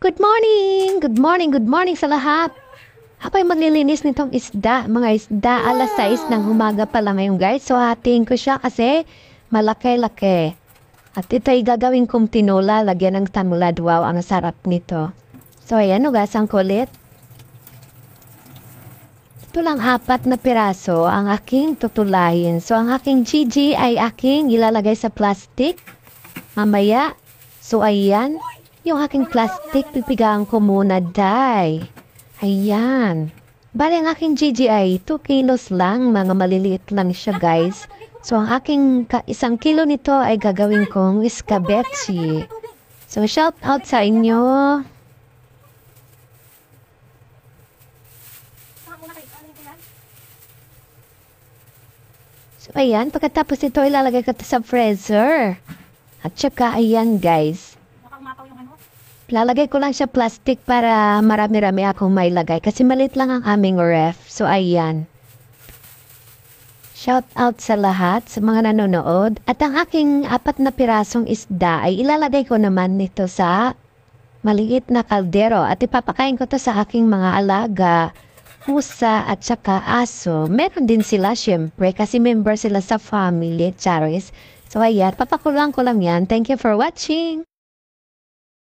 good morning! Good morning, good morning sa lahat! Ako'y maglilinis nitong mga isda, alas 6 ng umaga pa lang ngayon guys. So hatiin ko siya kasi malaki-laki. At ito'y gagawin kong tinola, lagyan ng tanulad. Wow, ang sarap nito. So ayan, ugasan ko ulit. Ito lang 4 na piraso ang aking tutulahin. So ang aking Gigi ay aking ilalagay sa plastic. Mamaya, so ayan, yung aking plastic, pipigaan ko muna, day. Ayan. Bale, ang aking Gigi ay 2 kilos lang. Mga maliliit lang siya, guys. So, ang aking 1 kilo nito ay gagawin kong escabeche. So, shout out sa inyo. So, ayan. Pagkatapos ito, ilalagay ko sa freezer. At saka, ayan, guys. Lalagay ko lang siya plastic para marami-rami akong mailagay. Kasi maliit lang ang aming ref. So, ayan. Shout out sa lahat, sa mga nanonood. At ang aking 4 na pirasong isda ay ilalagay ko naman nito sa maliit na kaldero. At ipapakain ko to sa aking mga alaga, pusa at saka aso. Meron din sila syempre kasi member sila sa family, Charis. So, ayan. Papakulang ko lang yan. Thank you for watching.